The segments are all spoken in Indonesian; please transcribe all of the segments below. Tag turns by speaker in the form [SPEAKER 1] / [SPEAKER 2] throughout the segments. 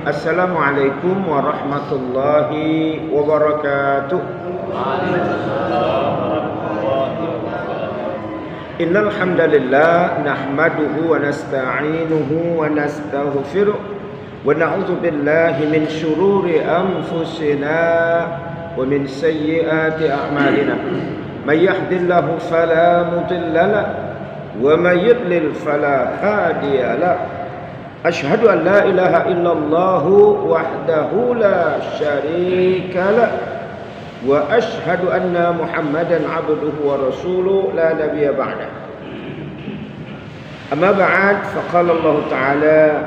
[SPEAKER 1] Assalamualaikum warahmatullahi wabarakatuh. Innal hamdalillah nahmaduhu wa nasta'inuhu wa nastaghfiruh wa na'udzu billahi min shururi anfusina wa min sayyiati a'malina. May yahdihillahu fala mudilla lahu wa may yudlil fala hadiya lahu. Asyhadu an la ilaha illallah wahdahu la syarika lah wa asyhadu anna Muhammadan abduhu wa rasuluhu la nabiyya ba'da. Amma ba'd, faqala Allah Ta'ala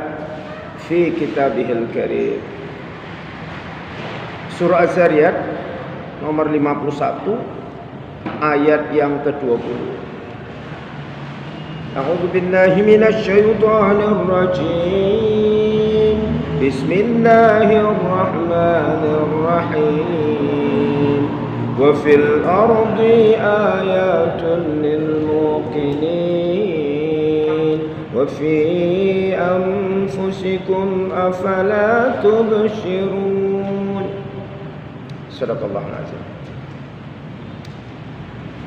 [SPEAKER 1] fi kitabihil karim. Surah Az-Zariyat nomor 51 ayat yang ke-20. A'udzu billahi minasy syaithanir rajim. Bismillahirrahmanirrahim. Wa fil ardi ayatun lil muqinin wa fi anfusikum afala tubsirun. Shadaqallahul azim.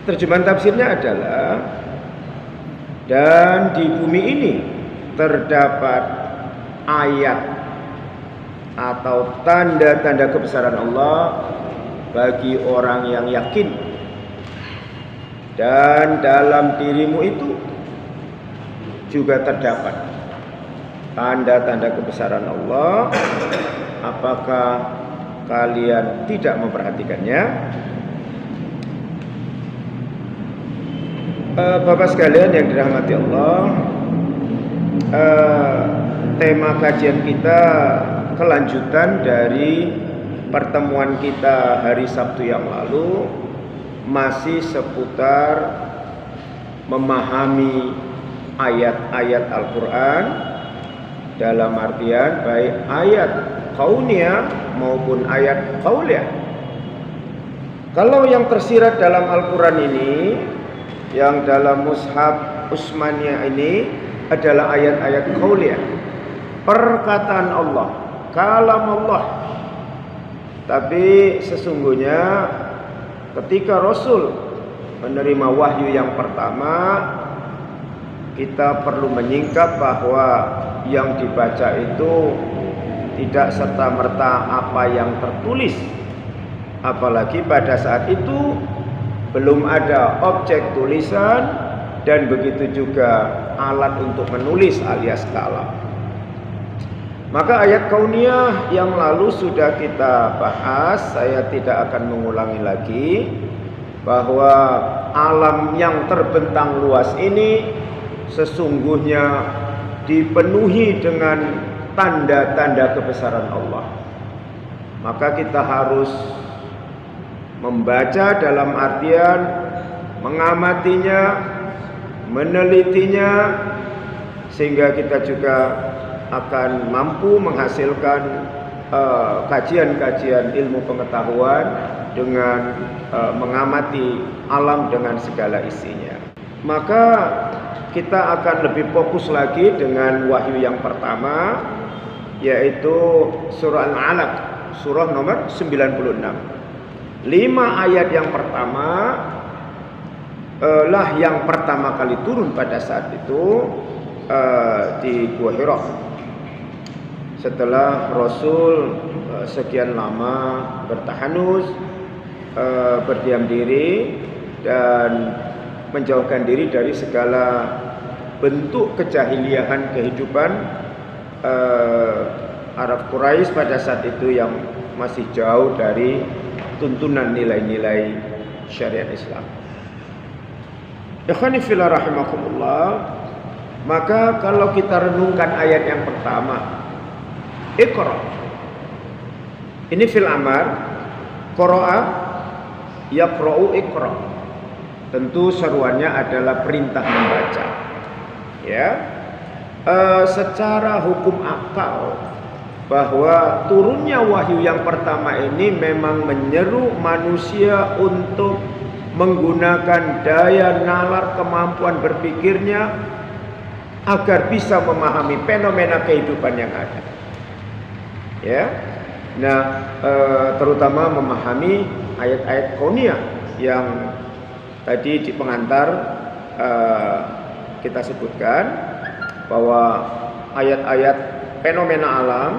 [SPEAKER 1] Terjemahan tafsirnya adalah, dan di bumi ini terdapat ayat atau tanda-tanda kebesaran Allah bagi orang yang yakin, dan dalam dirimu itu juga terdapat tanda-tanda kebesaran Allah. Apakah kalian tidak memperhatikannya? Bapak sekalian yang dirahmati Allah, tema kajian kita kelanjutan dari pertemuan kita hari Sabtu yang lalu, masih seputar memahami ayat-ayat Al-Quran dalam artian baik ayat kauniyah maupun ayat qauliyah. Kalau yang tersirat dalam Al-Quran ini, yang dalam mushaf Utsmaniyah ini adalah ayat-ayat qauliyah, perkataan Allah, kalam Allah. Tapi sesungguhnya ketika Rasul menerima wahyu yang pertama, kita perlu menyingkap bahwa yang dibaca itu tidak serta-merta apa yang tertulis. Apalagi pada saat itu belum ada objek tulisan dan begitu juga alat untuk menulis alias kalam. Maka ayat kauniyah yang lalu sudah kita bahas, saya tidak akan mengulangi lagi, bahwa alam yang terbentang luas ini sesungguhnya dipenuhi dengan tanda-tanda kebesaran Allah. Maka kita harus membaca dalam artian mengamatinya, menelitinya, sehingga kita juga akan mampu menghasilkan kajian-kajian ilmu pengetahuan dengan mengamati alam dengan segala isinya. Maka kita akan lebih fokus lagi dengan wahyu yang pertama, yaitu surah Al-Alaq, surah nomor 96. 5 ayat yang pertama lah yang pertama kali turun pada saat itu di Gua Hira. Setelah Rasul sekian lama bertahanus, berdiam diri dan menjauhkan diri dari segala bentuk kejahiliahan kehidupan Arab Quraisy pada saat itu yang masih jauh dari tuntunan nilai-nilai syariat Islam. Ikhwani fillah rahimakumullah, maka kalau kita renungkan ayat yang pertama, Iqra, ini fil amar, qara'a yaqra'u iqra. Tentu seruannya adalah perintah membaca. Ya, secara hukum akal bahwa turunnya wahyu yang pertama ini memang menyeru manusia untuk menggunakan daya nalar kemampuan berpikirnya agar bisa memahami fenomena kehidupan yang ada. Ya, nah terutama memahami ayat-ayat kauniyah yang tadi di pengantar kita sebutkan bahwa ayat-ayat fenomena alam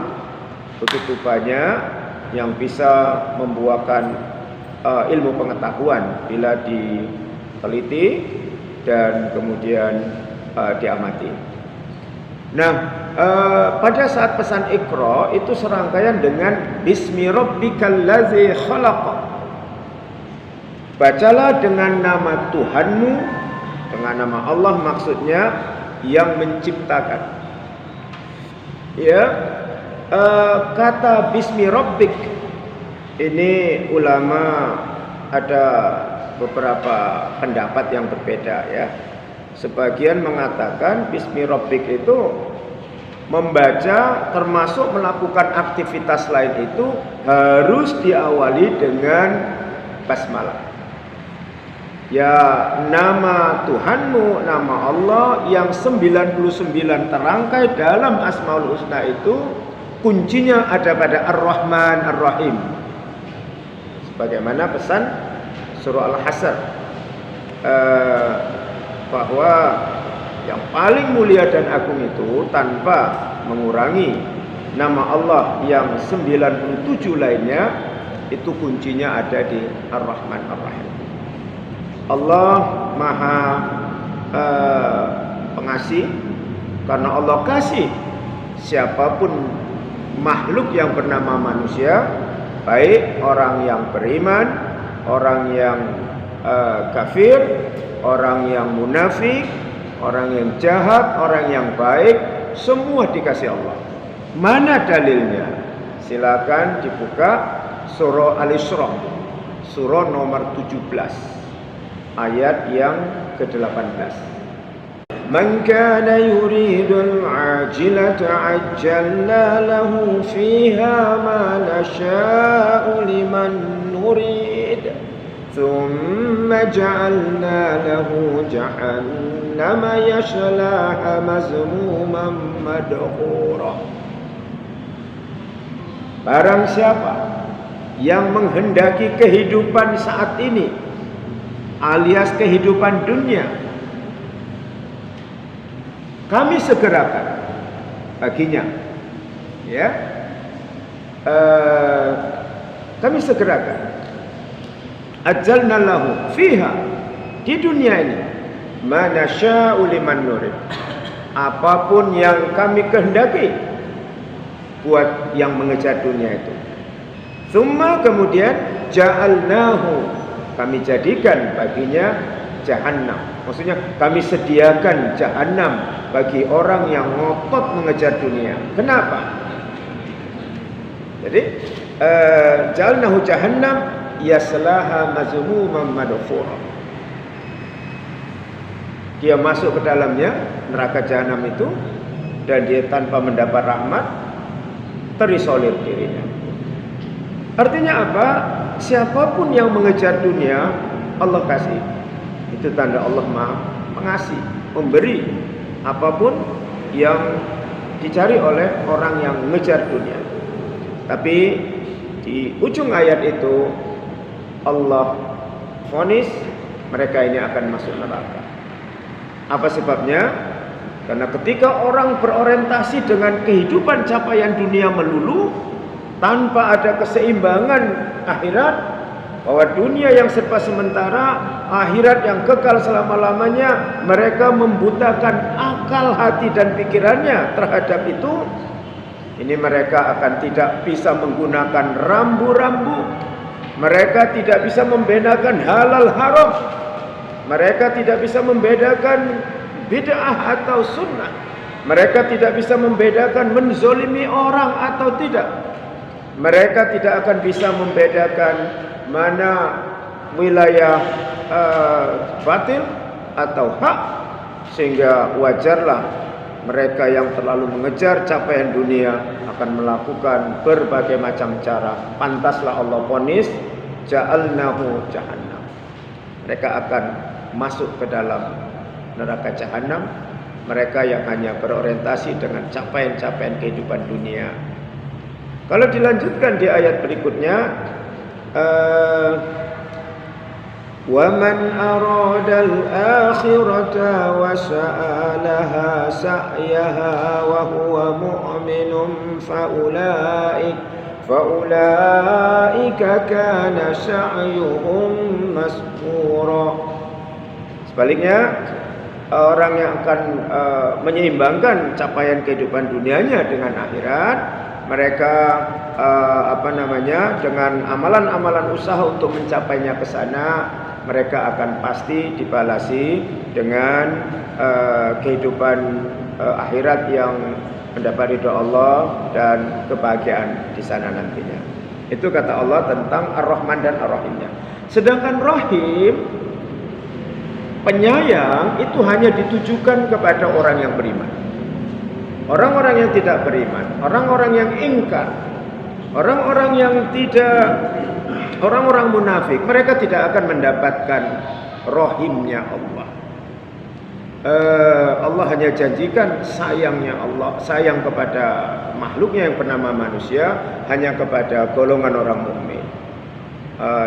[SPEAKER 1] begitu banyak yang bisa membuahkan ilmu pengetahuan bila diteliti dan kemudian diamati. Nah, pada saat pesan Iqra itu serangkaian dengan Bismi rabbikal ladzi khalaq. Bacalah dengan nama Tuhanmu, dengan nama Allah maksudnya yang menciptakan. Ya, kata Bismi rabbik ini ulama ada beberapa pendapat yang berbeda ya. Sebagian mengatakan Bismi rabbik itu membaca termasuk melakukan aktivitas lain itu harus diawali dengan basmalah. Ya, nama Tuhanmu, nama Allah yang 99 terangkai dalam Asmaul Husna itu kuncinya ada pada Ar-Rahman Ar-Rahim. Sebagaimana pesan surah Al-Hasr bahwa yang paling mulia dan agung itu tanpa mengurangi nama Allah yang 97 lainnya, itu kuncinya ada di Ar-Rahman Ar-Rahim. Allah Maha pengasih, karena Allah kasih siapapun makhluk yang bernama manusia, baik orang yang beriman, orang yang kafir, orang yang munafik, orang yang jahat, orang yang baik, semua dikasih Allah. Mana dalilnya? Silakan dibuka surah Al-Isra, surah nomor 17, ayat yang ke-18. Man kana yuridul ajilata ajjalna lahu fiha ma nasha'u liman nurid thumma ja'alna lahu jahannama yaslaha mazmuman madhura. Barang siapa yang menghendaki kehidupan saat ini alias kehidupan dunia, kami segerakan baginya, ya, kami segerakan ajjalna lahu fiha, di dunia ini, ma nasya'u liman nurid, apapun yang kami kehendaki buat yang mengejar dunia itu. Tsumma, kemudian ja'alnahu, kami jadikan baginya jahannam. Maksudnya kami sediakan jahannam bagi orang yang ngotot mengejar dunia. Kenapa? Jadi ja'alnahu jahannam yaslaha mazmuman madhura. Dia masuk ke dalamnya, neraka jahanam itu, dan dia tanpa mendapat rahmat, terisolir dirinya. Artinya apa? Siapapun yang mengejar dunia, Allah kasih. Itu tanda Allah Maha Pengasih, memberi apapun yang dicari oleh orang yang mengejar dunia. Tapi di ujung ayat itu Allah vonis mereka ini akan masuk neraka. Apa sebabnya? Karena ketika orang berorientasi dengan kehidupan capaian dunia melulu, tanpa ada keseimbangan akhirat, bahwa dunia yang serba sementara, akhirat yang kekal selama-lamanya, mereka membutakan akal hati dan pikirannya terhadap itu. Ini mereka akan tidak bisa menggunakan rambu-rambu, mereka tidak bisa membedakan halal haram, mereka tidak bisa membedakan bid'ah atau sunnah, mereka tidak bisa membedakan menzolimi orang atau tidak, mereka tidak akan bisa membedakan mana wilayah batil atau hak, sehingga wajarlah mereka yang terlalu mengejar capaian dunia akan melakukan berbagai macam cara. Pantaslah Allah vonis ja'alnahu jahannam. Mereka akan masuk ke dalam neraka jahanam. Mereka yang hanya berorientasi dengan capaian-capaian kehidupan dunia. Kalau dilanjutkan di ayat berikutnya, وَمَنْ أَرَادَ الْآخِرَةَ وَسَعَى لَهَا سَعْيَهَا وَهُوَ مُؤْمِنٌ فَأُولَئِكَ كَانَ سَعْيُهُمْ مَشْكُورًا. Sebaliknya, orang yang akan menyeimbangkan capaian kehidupan dunianya dengan akhirat, mereka dengan amalan-amalan usaha untuk mencapainya ke sana, mereka akan pasti dibalasi dengan kehidupan akhirat yang mendapat ridha Allah dan kebahagiaan di sana nantinya. Itu kata Allah tentang Ar-Rahman dan Ar-Rahimnya. Sedangkan Rahim, penyayang, itu hanya ditujukan kepada orang yang beriman. Orang-orang yang tidak beriman, orang-orang yang ingkar, orang-orang yang tidak, orang-orang munafik, mereka tidak akan mendapatkan rahimnya Allah. Allah hanya janjikan sayangnya Allah, sayang kepada makhluknya yang bernama manusia, hanya kepada golongan orang mukmin.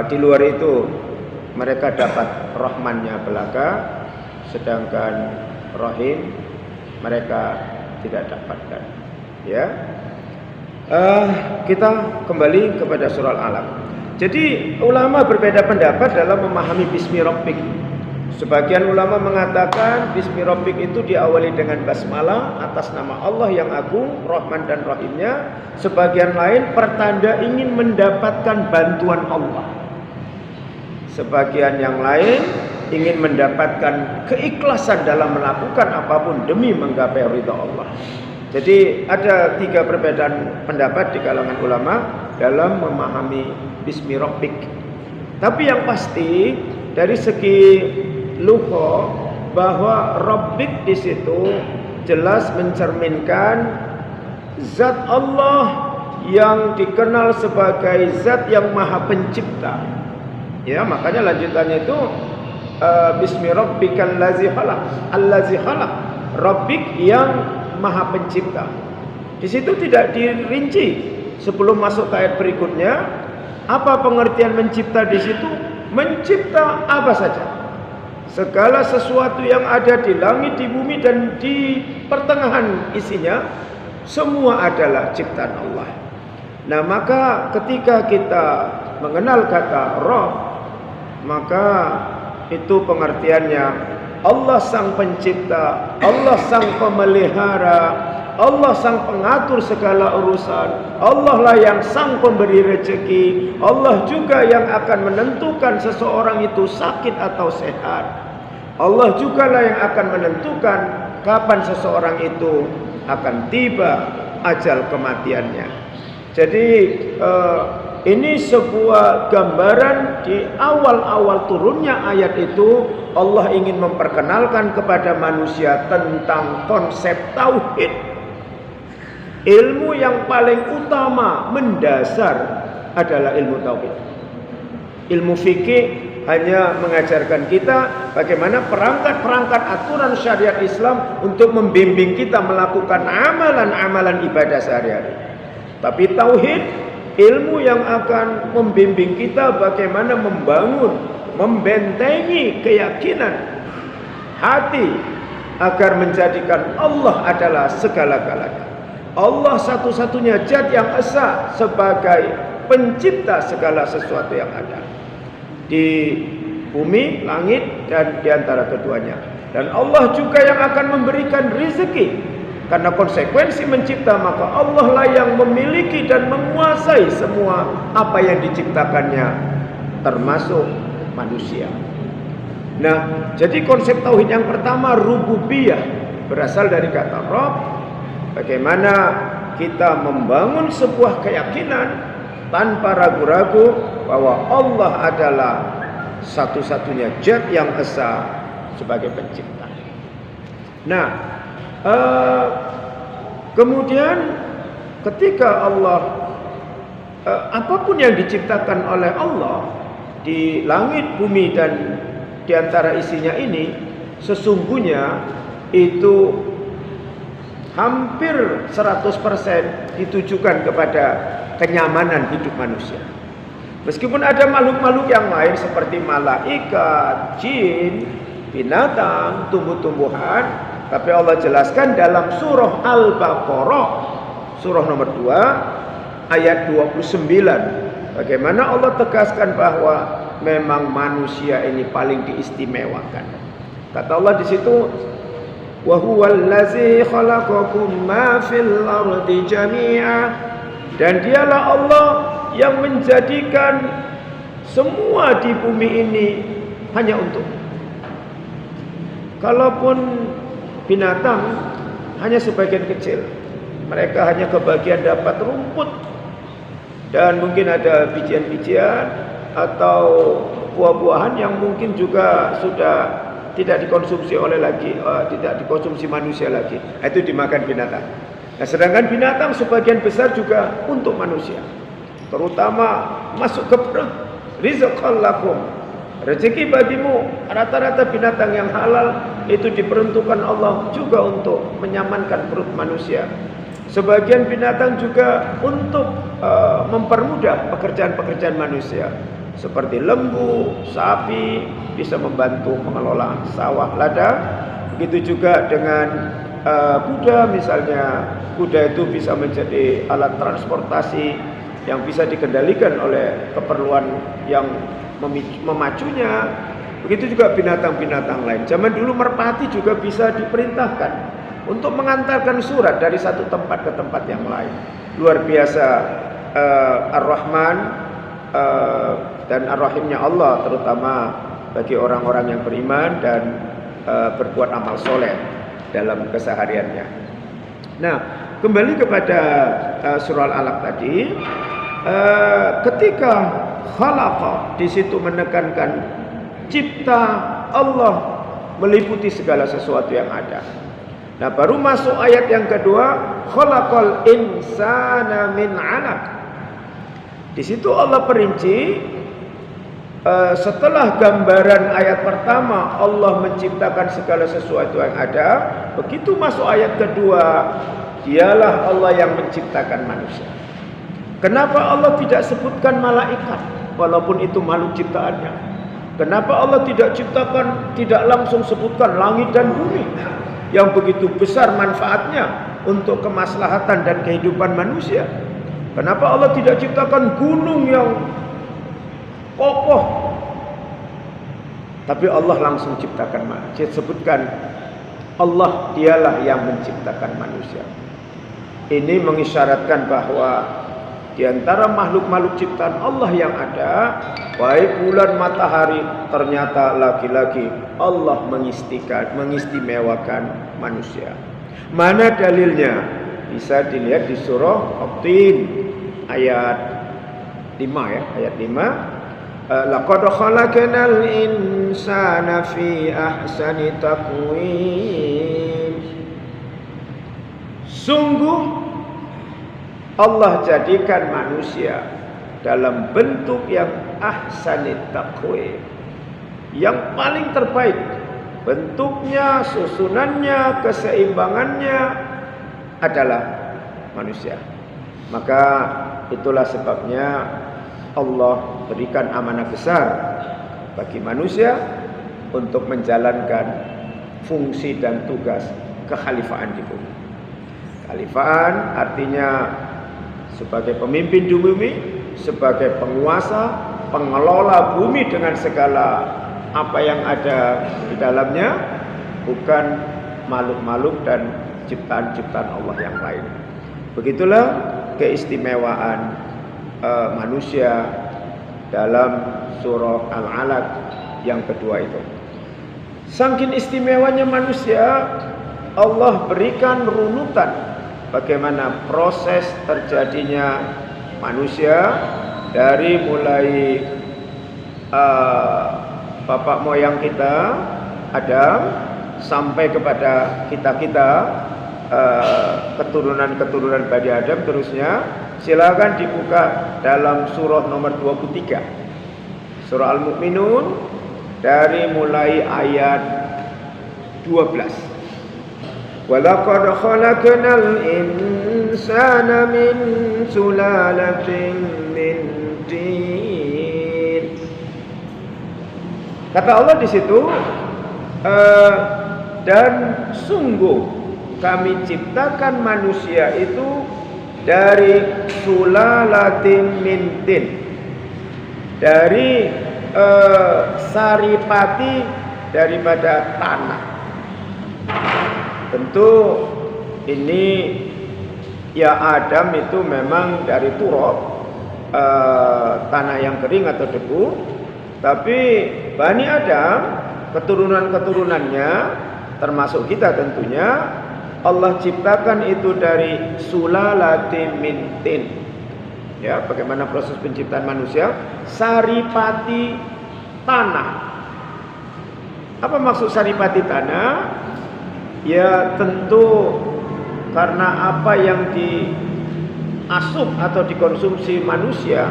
[SPEAKER 1] Di luar itu mereka dapat rahmannya belaka, sedangkan rahim mereka tidak dapatkan. Ya, kita kembali kepada surah Al-Alaq. Jadi ulama berbeda pendapat dalam memahami Bismi Rabbik. Sebagian ulama mengatakan Bismi Rabbik itu diawali dengan basmalah atas nama Allah yang agung, Rahman dan Rahimnya. Sebagian lain pertanda ingin mendapatkan bantuan Allah. Sebagian yang lain ingin mendapatkan keikhlasan dalam melakukan apapun demi menggapai ridha Allah. Jadi ada 3 perbedaan pendapat di kalangan ulama dalam memahami Bismi Rabbik. Tapi yang pasti dari segi lugha, bahwa Rabbik di situ jelas mencerminkan zat Allah yang dikenal sebagai zat yang maha pencipta. Ya, makanya lanjutannya itu Bismi Rabbikal ladzi khalaq, allazi khalaq, Rabbik yang maha pencipta. Di situ tidak dirinci. Sebelum masuk ke ayat berikutnya, apa pengertian mencipta di situ? Mencipta apa saja, segala sesuatu yang ada di langit, di bumi, dan di pertengahan isinya, semua adalah ciptaan Allah. Nah, maka ketika kita mengenal kata Rabb, maka itu pengertiannya Allah sang pencipta, Allah sang pemelihara, Allah sang pengatur segala urusan, Allah lah yang sang pemberi rezeki, Allah juga yang akan menentukan seseorang itu sakit atau sehat, Allah juga lah yang akan menentukan kapan seseorang itu akan tiba ajal kematiannya. Jadi ini sebuah gambaran di awal-awal turunnya ayat itu. Allah ingin memperkenalkan kepada manusia tentang konsep tauhid. Ilmu yang paling utama mendasar adalah ilmu tauhid. Ilmu fikih hanya mengajarkan kita bagaimana perangkat-perangkat aturan syariat Islam untuk membimbing kita melakukan amalan-amalan ibadah sehari-hari. Tapi tauhid, ilmu yang akan membimbing kita bagaimana membangun, membentengi keyakinan hati agar menjadikan Allah adalah segala-galanya. Allah satu-satunya zat yang esa sebagai pencipta segala sesuatu yang ada di bumi, langit, dan di antara keduanya. Dan Allah juga yang akan memberikan rezeki. Karena konsekuensi mencipta, maka Allah lah yang memiliki dan menguasai semua apa yang diciptakannya, termasuk manusia. Nah, jadi konsep tauhid yang pertama, rububiyah, berasal dari kata Rabb. Bagaimana kita membangun sebuah keyakinan tanpa ragu-ragu bahwa Allah adalah satu-satunya zat yang esa sebagai pencipta. Nah, kemudian ketika Allah apapun yang diciptakan oleh Allah di langit, bumi dan di antara isinya ini, sesungguhnya itu hampir 100% ditujukan kepada kenyamanan hidup manusia. Meskipun ada makhluk-makhluk yang lain seperti malaikat, jin, binatang, tumbuh-tumbuhan, tapi Allah jelaskan dalam surah Al-Baqarah, surah nomor 2 ayat 29, bagaimana Allah tegaskan bahwa memang manusia ini paling diistimewakan. Kata Allah di situ, wa huwallazi khalaqakum ma fil ardi jami'a, dan dialah Allah yang menjadikan semua di bumi ini hanya untuk. Kalaupun binatang hanya sebagian kecil, mereka hanya kebagian dapat rumput dan mungkin ada bijian-bijian atau buah-buahan yang mungkin juga sudah tidak dikonsumsi tidak dikonsumsi manusia lagi. Itu dimakan binatang. Nah, sedangkan binatang sebagian besar juga untuk manusia. Terutama masuk ke perut, rizqan lakum, rezeki bagimu. Rata-rata binatang yang halal itu diperuntukkan Allah juga untuk menyamankan perut manusia. Sebagian binatang juga untuk mempermudah pekerjaan-pekerjaan manusia, seperti lembu, sapi, bisa membantu mengelola sawah ladang. Begitu juga dengan kuda misalnya. Kuda itu bisa menjadi alat transportasi yang bisa dikendalikan oleh keperluan yang memacunya. Begitu juga binatang-binatang lain. Zaman dulu merpati juga bisa diperintahkan untuk mengantarkan surat dari satu tempat ke tempat yang lain. Luar biasa Ar-Rahman dan Ar-Rahimnya Allah, terutama bagi orang-orang yang beriman dan berbuat amal soleh dalam kesehariannya. Nah, kembali kepada surah Al-Alaq tadi, ketika khalaqa di situ menekankan cipta Allah meliputi segala sesuatu yang ada. Nah, baru masuk ayat yang kedua, khalaqal insana min 'alaq. Di situ Allah perinci, setelah gambaran ayat pertama Allah menciptakan segala sesuatu yang ada, begitu masuk ayat kedua, dialah Allah yang menciptakan manusia. Kenapa Allah tidak sebutkan malaikat walaupun itu makhluk ciptaannya? Kenapa Allah tidak langsung sebutkan langit dan bumi yang begitu besar manfaatnya untuk kemaslahatan dan kehidupan manusia? Kenapa Allah tidak ciptakan gunung yang kokoh, tapi Allah langsung sebutkan Allah dialah yang menciptakan manusia. Ini mengisyaratkan bahwa di antara makhluk-makhluk ciptaan Allah yang ada, baik bulan, matahari, ternyata lagi-lagi Allah mengistimewakan manusia. Mana dalilnya? Bisa dilihat di surah At-Tin ayat 5 ya, ayat 5. Laqad khalaqnal insana fi ahsani taqwim. Sungguh Allah jadikan manusia dalam bentuk yang ahsanit taqwim, yang paling terbaik. Bentuknya, susunannya, keseimbangannya adalah manusia. Maka itulah sebabnya Allah berikan amanah besar bagi manusia untuk menjalankan fungsi dan tugas kekhalifahan di bumi. Khalifaan artinya sebagai pemimpin di bumi, sebagai penguasa, pengelola bumi dengan segala apa yang ada di dalamnya, bukan makhluk-makhluk dan ciptaan-ciptaan Allah yang lain. Begitulah keistimewaan manusia dalam surah Al-Alaq yang kedua itu. Saking istimewanya manusia, Allah berikan runutan bagaimana proses terjadinya manusia dari mulai bapak moyang kita Adam sampai kepada kita keturunan-keturunan Bani Adam terusnya. Silakan dibuka dalam surah nomor 23 surah Al-Mu'minun dari mulai ayat 12. Walaqad khalaqnal insana min sulalatin min tin. Kata Allah di situ, dan sungguh kami ciptakan manusia itu dari sulalatin min tin, dari saripati daripada tanah. Tentu ini ya Adam itu memang dari turab, tanah yang kering atau debu. Tapi Bani Adam, keturunan-keturunannya termasuk kita tentunya, Allah ciptakan itu dari sulalatin min tin. Ya, bagaimana proses penciptaan manusia? Saripati tanah. Apa maksud saripati tanah? Ya tentu karena apa yang diasup atau dikonsumsi manusia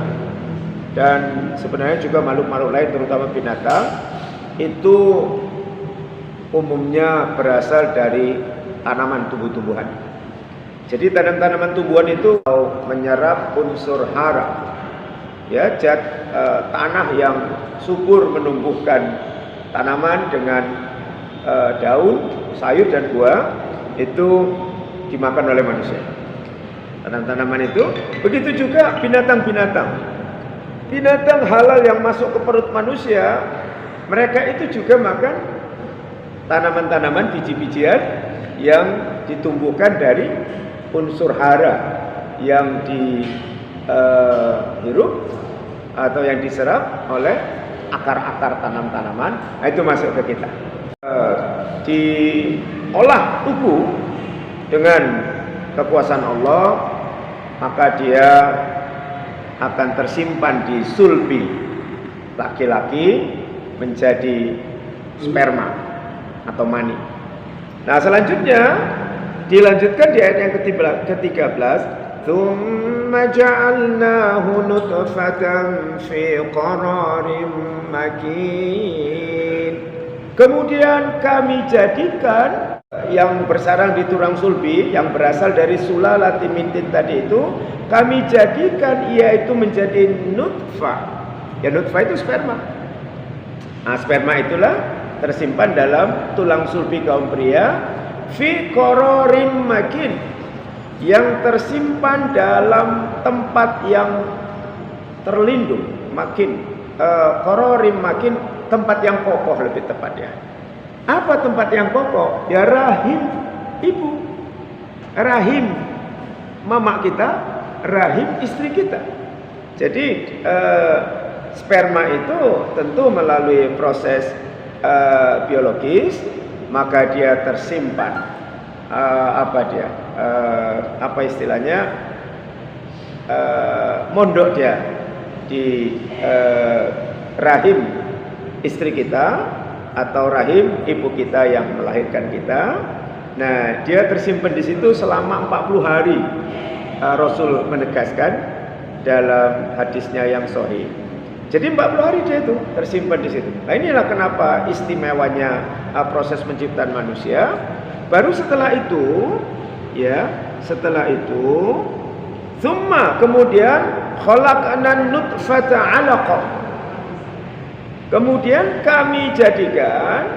[SPEAKER 1] dan sebenarnya juga makhluk-makhluk lain terutama binatang itu umumnya berasal dari tanaman tumbuh-tumbuhan. Jadi tanaman tumbuhan itu menyerap unsur hara, ya, tanah yang subur menumbuhkan tanaman dengan daun, sayur dan buah itu dimakan oleh manusia. Tanaman itu, begitu juga binatang-binatang. Binatang halal yang masuk ke perut manusia, mereka itu juga makan tanaman-tanaman, biji-bijian yang ditumbuhkan dari unsur hara yang dihirup atau yang diserap oleh akar-akar tanam-tanaman. Nah, itu masuk ke kita. Diolah tubuh dengan kekuasaan Allah, maka dia akan tersimpan di sulbi laki-laki menjadi sperma atau mani. Nah, selanjutnya dilanjutkan di ayat yang ke-13, "Tsumma ja'alnahu nutfatan fi qararin makin." Kemudian kami jadikan yang bersarang di tulang sulbi yang berasal dari sulalatin min tin tadi itu, kami jadikan ia itu menjadi nutfah. Ya, nutfah itu sperma. Nah, sperma itulah tersimpan dalam tulang sulbi kaum pria fi qararin makin, yang tersimpan dalam tempat yang terlindung. Makin qararin makin, tempat yang kokoh lebih tepatnya. Apa tempat yang kokoh? Ya rahim ibu, rahim mama kita, rahim istri kita. Jadi sperma itu tentu melalui proses biologis, maka dia tersimpan apa istilahnya, mondok dia di rahim istri kita atau rahim ibu kita yang melahirkan kita. Nah, dia tersimpan di situ selama 40 hari. Rasul menegaskan dalam hadisnya yang sahih. Jadi 40 hari dia itu tersimpan di situ. Nah, inilah kenapa istimewanya proses penciptaan manusia. Baru setelah itu, ya, tsumma kemudian khalaqnan nutfata 'alaqah. Kemudian kami jadikan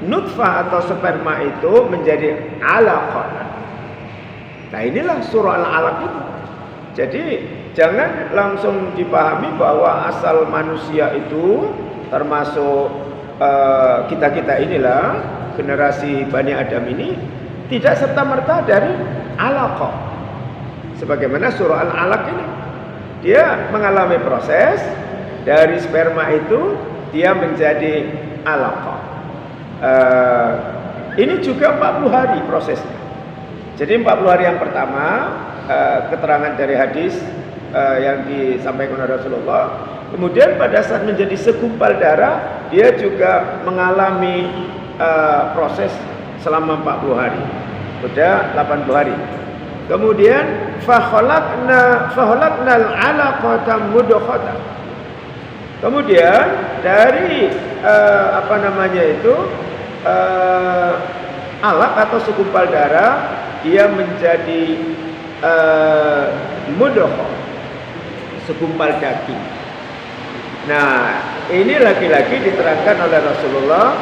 [SPEAKER 1] nutfah atau sperma itu menjadi 'alaqah. Nah, inilah surah Al-Alaq itu. Jadi jangan langsung dipahami bahwa asal manusia itu termasuk kita-kita inilah generasi Bani Adam ini tidak serta-merta dari alaqah. Sebagaimana surah Al-Alaq ini, dia mengalami proses dari sperma itu dia menjadi alaqah. Ini juga 40 hari prosesnya. Jadi 40 hari yang pertama, keterangan dari hadis yang disampaikan oleh Rasulullah. Kemudian pada saat menjadi segumpal darah, dia juga mengalami proses selama 40 hari. Sudah 80 hari. Kemudian fakhalaqnal 'alaqata mudghatan. Kemudian dari alaq atau segumpal darah dia menjadi mudghah, segumpal daging. Nah, ini lagi-lagi diterangkan oleh Rasulullah,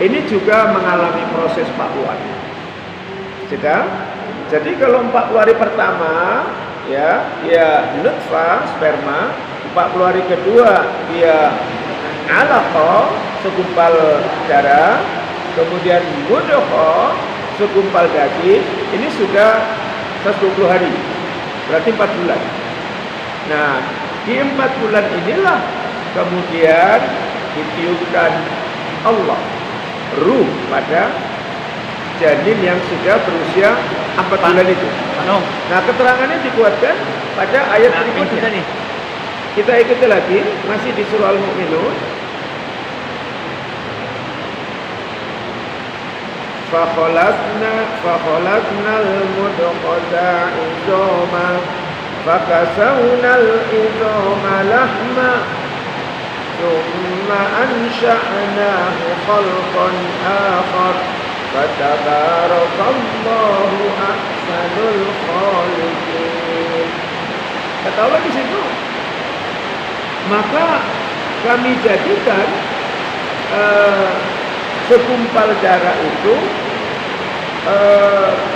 [SPEAKER 1] ini juga mengalami proses 40 hari. Sudah? Jadi kalau 40 hari pertama ya, dia nutfah, sperma, 40 hari kedua dia alaqah, segumpal darah, kemudian mudghah, segumpal daging, ini sudah 120 hari. Berarti 4 bulan. Nah, di 4 bulan inilah kemudian ditiupkan Allah ruh pada janin yang sudah berusia 4 bulan itu. Nah, keterangannya dikuatkan pada ayat berikutnya. Kita ikuti lagi, masih di surah Al-Mu'minun. Fakhalaqnal mudghata 'idhaman fakasawnal 'idhama lahma thumma ansha'nahu khalqan akhar fatabarakallahu ahsanul khaliqin. Kata Allah di situ, maka kami jadikan segumpal darah itu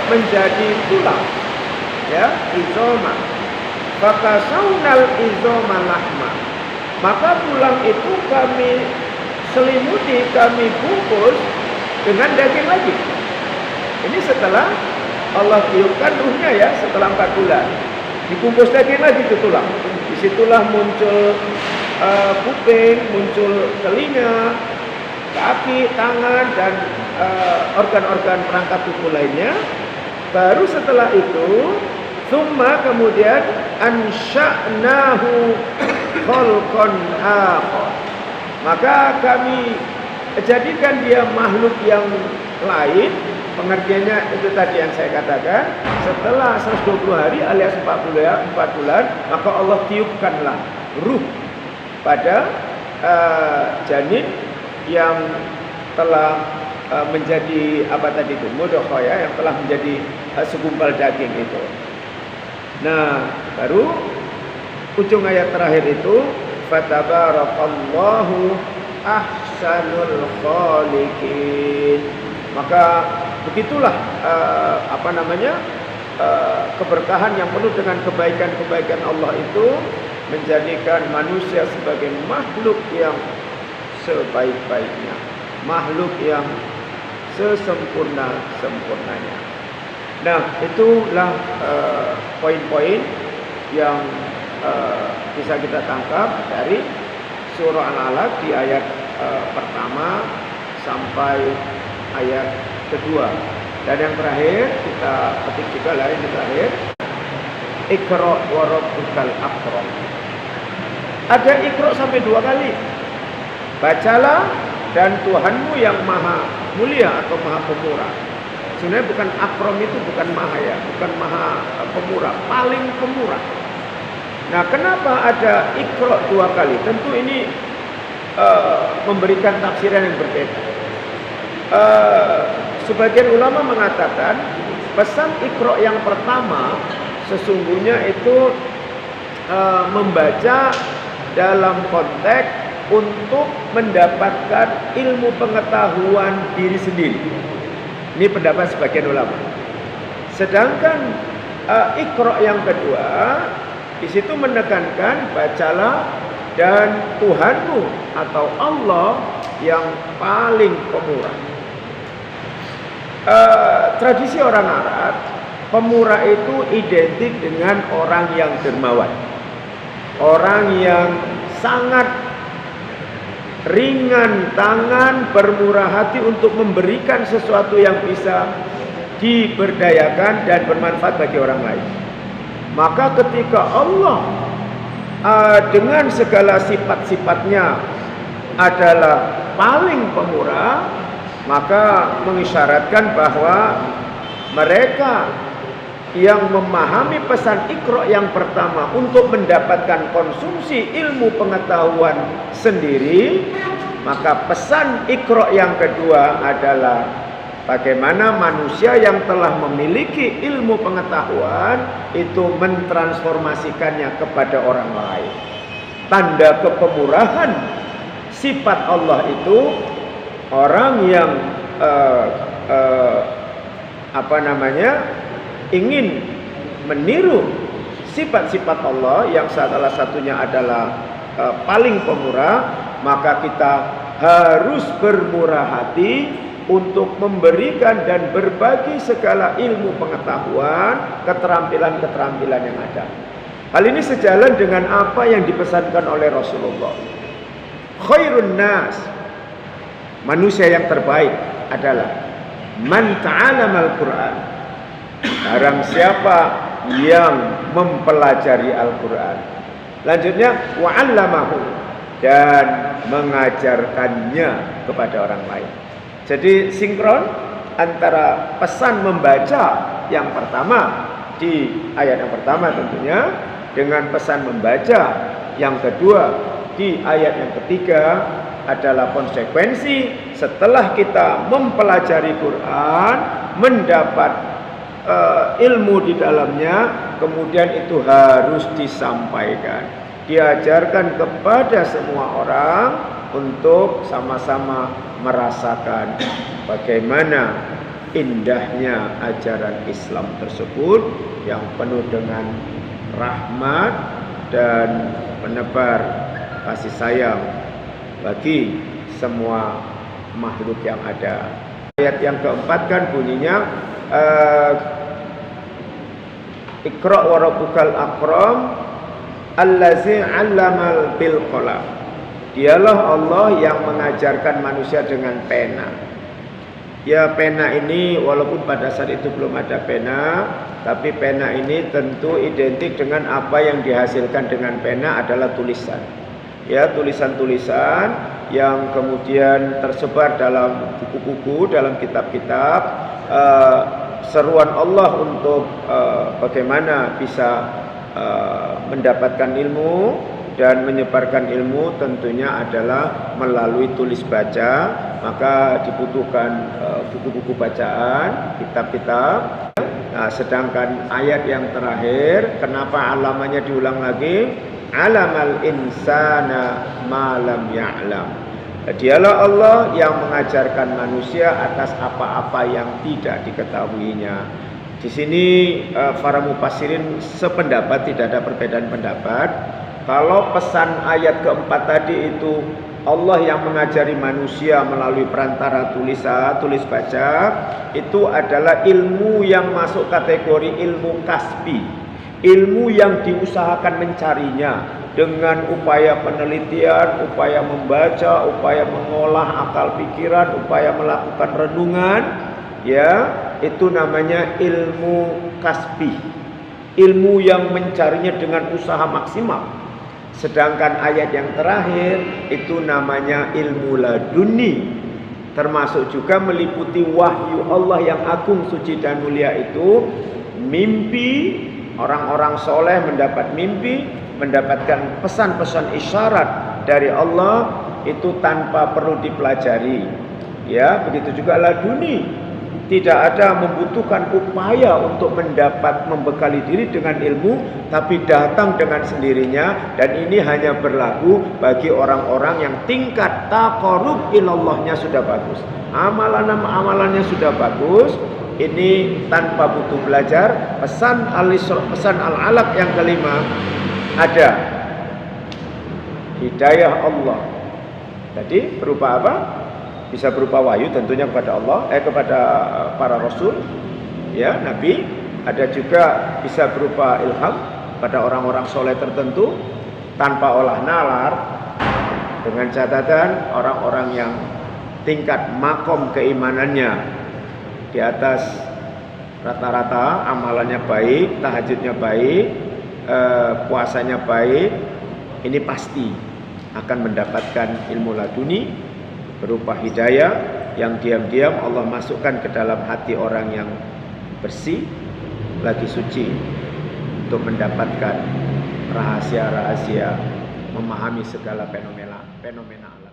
[SPEAKER 1] menjadi tulang, ya, izoma. Fakasawnal izoma lahma. Maka tulang itu kami selimuti, kami bungkus dengan daging lagi. Ini setelah Allah tiupkan ruhnya ya, setelah 4 bulan. Dibungkus daging lagi itu tulang. Disitulah muncul kuping, muncul telinga, kaki, tangan, dan organ-organ perangkat tubuh lainnya. Baru setelah itu, summa kemudian ansha'nahu khalqan akhar. Maka kami jadikan dia makhluk yang lain. Pengertiannya itu tadi yang saya katakan. Setelah 120 hari alias 4 bulan, maka Allah tiupkanlah ruh pada janin yang telah menjadi apa tadi itu, mudghah ya, yang telah menjadi segumpal daging itu. Nah, baru ujung ayat terakhir itu fatabarakallahu ahsanul khaliqin. Maka begitulah keberkahan yang penuh dengan kebaikan-kebaikan Allah itu menjadikan manusia sebagai makhluk yang sebaik-baiknya, makhluk yang sesempurna-sempurnanya. Nah, itulah poin-poin yang bisa kita tangkap dari surah Al-Alaq di ayat pertama sampai ayat kedua. Dan yang terakhir kita petik juga lah, yang terakhir, Iqra wa rabbukal akram. Ada Iqra sampai 2 kali. Bacalah dan Tuhanmu yang maha mulia atau maha pemurah. Sebenarnya bukan akram, itu bukan maha ya, bukan maha pemurah, paling pemurah. Nah, kenapa ada Iqra 2 kali? Tentu ini memberikan tafsiran yang berbeda. Sebagian ulama mengatakan pesan Iqra yang pertama sesungguhnya itu membaca dalam konteks untuk mendapatkan ilmu pengetahuan diri sendiri. Ini pendapat sebagian ulama. Sedangkan Iqra yang kedua di situ menekankan bacalah dan Tuhanmu atau Allah yang paling pemurah. Tradisi orang Arab, pemurah itu identik dengan orang yang dermawan, orang yang sangat ringan tangan, bermurah hati untuk memberikan sesuatu yang bisa diberdayakan dan bermanfaat bagi orang lain. Maka ketika Allah dengan segala sifat-sifatnya adalah paling pemurah, maka mengisyaratkan bahwa mereka yang memahami pesan Iqra yang pertama untuk mendapatkan konsumsi ilmu pengetahuan sendiri, maka pesan Iqra yang kedua adalah bagaimana manusia yang telah memiliki ilmu pengetahuan itu mentransformasikannya kepada orang lain. Tanda kepemurahan sifat Allah itu, orang yang ingin meniru sifat-sifat Allah yang salah satunya adalah paling pemurah, maka kita harus bermurah hati untuk memberikan dan berbagi segala ilmu pengetahuan, keterampilan-keterampilan yang ada. Hal ini sejalan dengan apa yang dipesankan oleh Rasulullah. Khairun nas, manusia yang terbaik adalah man ta'alamal Qur'an, barang siapa yang mempelajari Al-Quran. Lanjutnya wa'allamahu, dan mengajarkannya kepada orang lain. Jadi sinkron antara pesan membaca yang pertama di ayat yang pertama tentunya dengan pesan membaca yang kedua di ayat yang ketiga adalah konsekuensi setelah kita mempelajari Quran, mendapat ilmu di dalamnya, kemudian itu harus disampaikan, diajarkan kepada semua orang untuk sama-sama merasakan bagaimana indahnya ajaran Islam tersebut yang penuh dengan rahmat dan menebar kasih sayang bagi semua makhluk yang ada. Ayat yang keempat kan bunyinya Iqra wa rabbukal akram allazi 'allamal bil qalam. Dialah Allah yang mengajarkan manusia dengan pena. Ya, pena ini walaupun pada saat itu belum ada pena, tapi pena ini tentu identik dengan apa yang dihasilkan dengan pena adalah tulisan. Ya, tulisan-tulisan yang kemudian tersebar dalam buku-buku, dalam kitab-kitab, seruan Allah untuk bagaimana bisa mendapatkan ilmu dan menyebarkan ilmu tentunya adalah melalui tulis baca. Maka dibutuhkan buku-buku bacaan, kitab-kitab. Nah, sedangkan ayat yang terakhir, kenapa alamannya diulang lagi? Alamal insana ma lam ya'lam. Dialah Allah yang mengajarkan manusia atas apa-apa yang tidak diketahuinya. Di sini para mufassirin sependapat, tidak ada perbedaan pendapat. Kalau pesan ayat keempat tadi itu Allah yang mengajari manusia melalui perantara tulisan, tulis baca, itu adalah ilmu yang masuk kategori ilmu kasbi, ilmu yang diusahakan mencarinya dengan upaya penelitian, upaya membaca, upaya mengolah akal pikiran, upaya melakukan renungan, ya, itu namanya ilmu kasbi, ilmu yang mencarinya dengan usaha maksimal. Sedangkan ayat yang terakhir itu namanya ilmu laduni, termasuk juga meliputi wahyu Allah yang agung, suci dan mulia itu. Mimpi, orang-orang soleh mendapat mimpi, mendapatkan pesan-pesan isyarat dari Allah itu tanpa perlu dipelajari. Ya, begitu juga laduni. Tidak ada membutuhkan upaya untuk membekali diri dengan ilmu, tapi datang dengan sendirinya, dan ini hanya berlaku bagi orang-orang yang tingkat taqarrub ilallahnya sudah bagus. Amalannya sudah bagus, ini tanpa butuh belajar. Pesan Al-Alaq yang kelima ada hidayah Allah. Tadi berupa apa? Bisa berupa wahyu tentunya kepada Allah, kepada para rasul, ya, nabi. Ada juga bisa berupa ilham pada orang-orang soleh tertentu tanpa olah nalar, dengan catatan orang-orang yang tingkat makom keimanannya di atas rata-rata, amalannya baik, tahajudnya baik, puasanya baik, ini pasti akan mendapatkan ilmu laduni berupa hidayah yang diam-diam Allah masukkan ke dalam hati orang yang bersih lagi suci untuk mendapatkan rahasia-rahasia memahami segala fenomena alam.